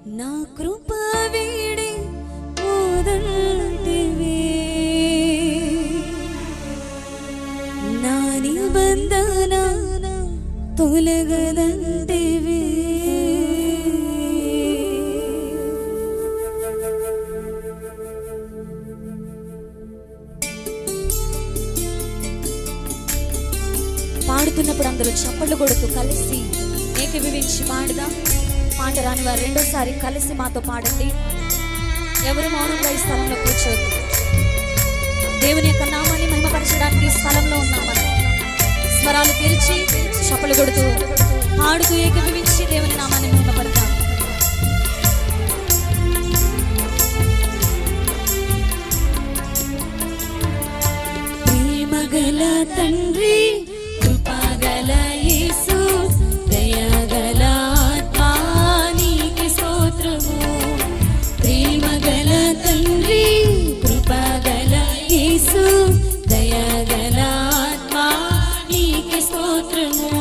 నా కృప వీడి మోదంటివే, నా నిబంధన తొలగదంటివే. పాడుతున్నప్పుడు అందరూ చప్పట్లు కొడుతూ కలిసి ఏకీభవించి పాడదాం. పాట రాని వారు రెండోసారి కలిసి మాతో పాడండి. ఎవరు మౌనంగా ఈ స్థలంలో కూర్చోదు. దేవుని యొక్క నామాన్ని మహిమపరచడానికి ఈ స్థలంలో ఉన్నామని స్వరాలు తెరిచి చప్పట్లు కొడుతూ పాడుతూ ఏకీభవించి దేవుని నామాన్ని మహిమపరచాం. ప్రేమగల తండ్రి, కృపగల యేసు, దయగల ఆత్మా నీకే స్తోత్రము. ప్రేమగల తండ్రి, కృపగల యేసు, దయగల ఆత్మా నీకే స్తోత్రము.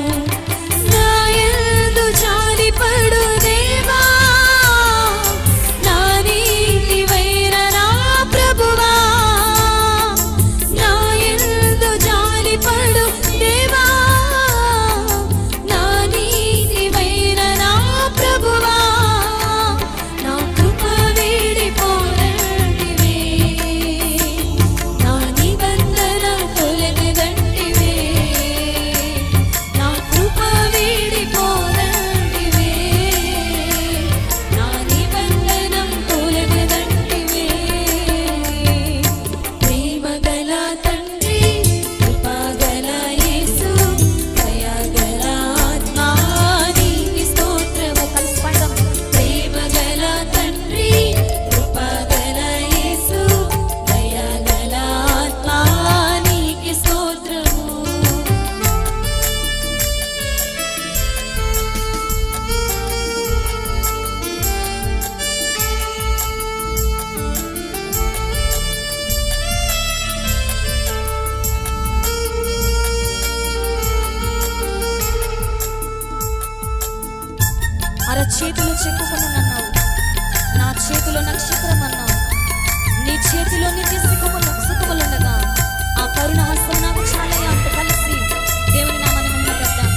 నా యందు జాలిపడు దేవా, నా నీతివైన నా ప్రభువా, నా యందు జాలిపడు దేవా, నా నీతివైన నా ప్రభువా, నా కృప వీడిపోదంటివే, నా నిబంధన తొలగదంటివే, నా కృప వీడిపోదంటివే, నా నిబంధన తొలగదంటివే. ప్రేమగల తండ్రి, కృపగల యేసు, దయగల ఆత్మా నీకే స్తోత్రము. కలిసి పాడదాం. ప్రేమగల తండ్రి, కృపగల యేసు, దయగల ఆత్మా నీకే స్తోత్రము. అరచేతిలో చెక్కుకున్నావు, నా చేతిలో నక్షత్రం అన్నావు. నీ చేతిలో నిత్య సుఖములుండగా ఆ కరుణ హస్తం నాకు చాలయ్యా అంటూ కలిసి దేవుని నామాన్ని మహిమపరుద్దాం.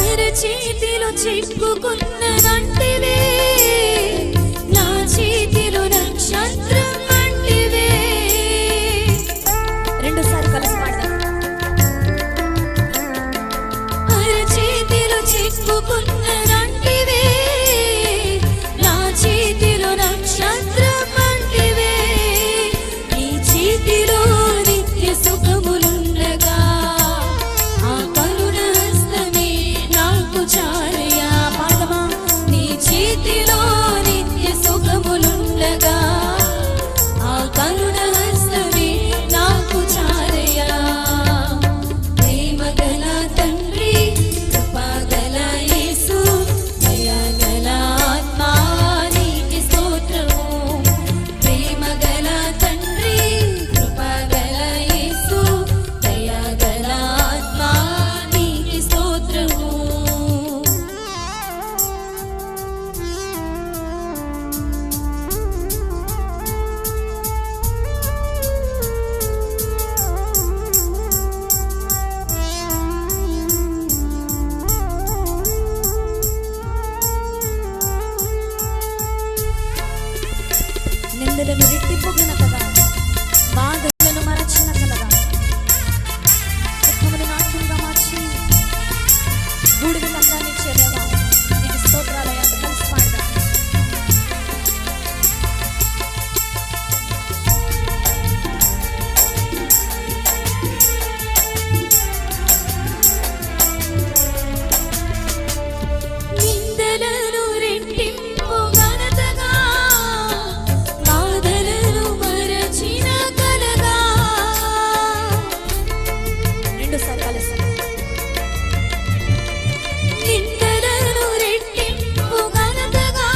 అరచేతిలో చెక్కుకున్నదంటివే, నా చేతిలో నక్షత్రం అంటివే. రెండోసారి కలిసి పాడదాం. అరచేతిలో చెక్కుకున్నదంటివే, నా చేతిలో నక్షత్రం అంటివే. నీ చేతిలో నిత్య సుఖములుండగా ఆ కరుణ హస్తమే నాకు చాలయ్యా. పాడమా. నీ చేతిలో నిత్య సుఖములుండగా ఆ కరుణ హస్తమే నాకు చాలయ్యా. ప్రేమగల తండ్రి, కృపగల యేసు, దయగల ఆత్మా నీకే స్తోత్రము. ప్రేమగల తండ్రి, కృపగల యేసు, దయగల ఆత్మా నీకే స్తోత్రము. నిందలను రెట్టింపుగిన కదా, బాధలను మరచిన కలగా, దుఃఖమును నాట్యంగా మార్చి బూడిదను అందాన్నిచ్చే దేవా నీకు స్తోత్రాలయ్యా అంటూ కలిసి పాడదాం. నిందలను రెట్టింపు ఘనతగా, బాధలను మరచిన కలగా. రెండోసారి కలిసి. నిందలను రెట్టింపు ఘనతగా,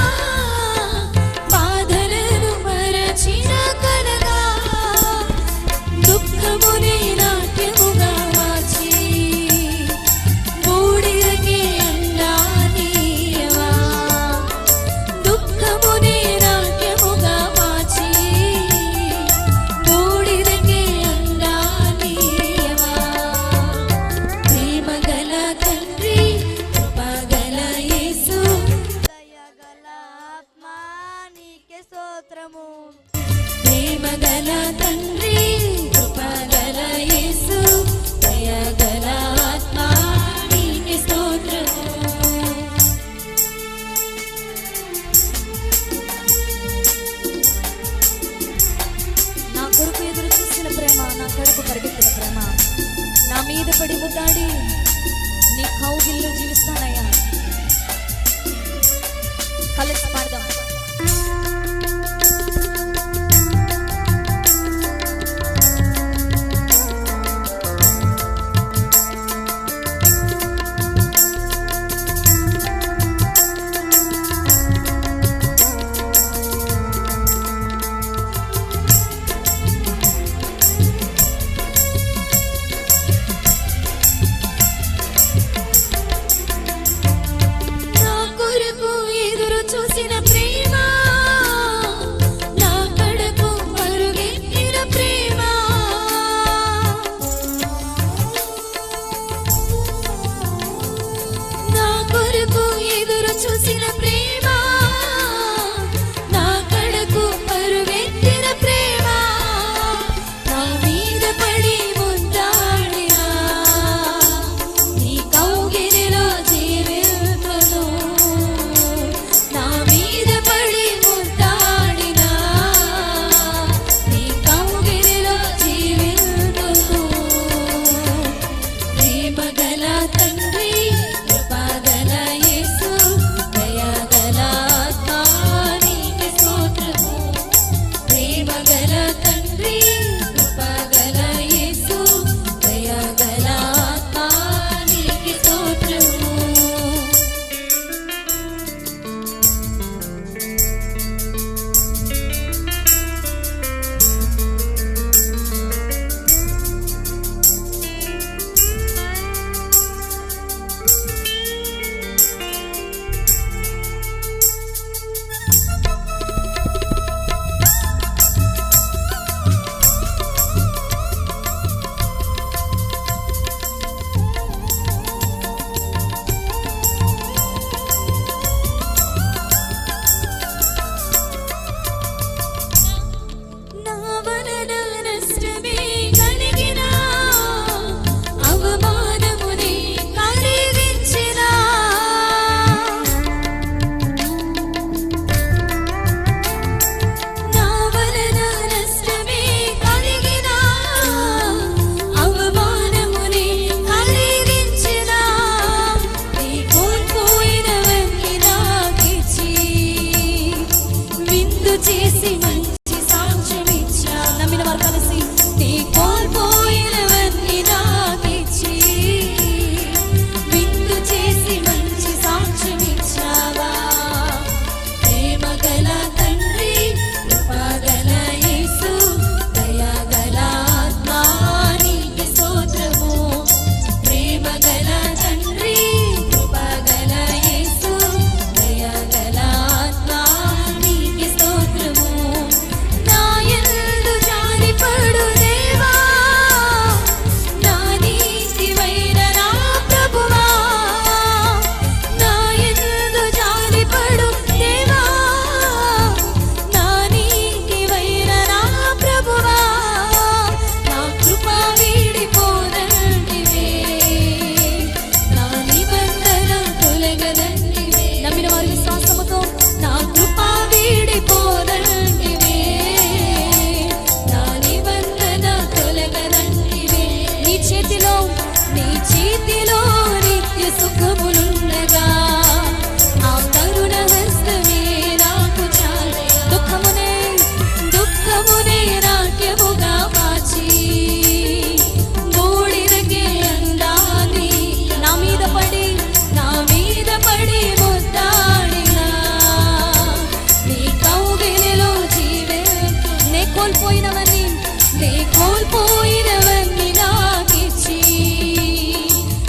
బాధలను మరచిన కలగా, దుఃఖముని నాట్యముగా మార్చి మీద పడి ముద్దాడి నీ కౌగిల్లో జీవిస్తానయ్యా. కలిసి పాడదాం. కోల్పోయినవన్నీ నాకిచ్చి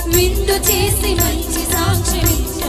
విందు చేసి మంచి సాక్ష్యం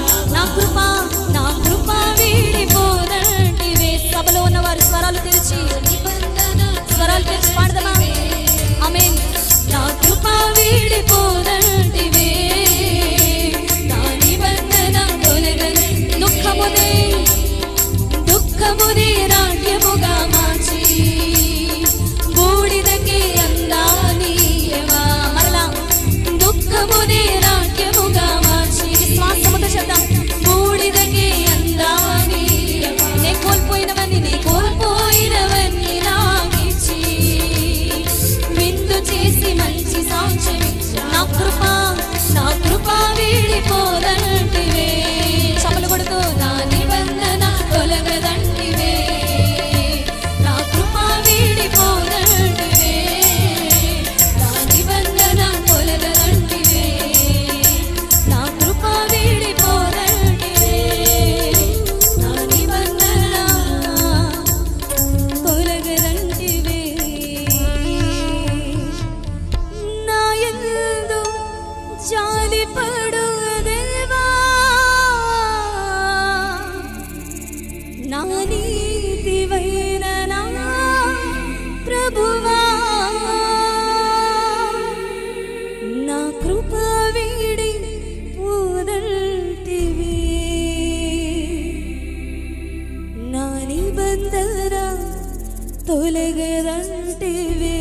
తొలగదంటివి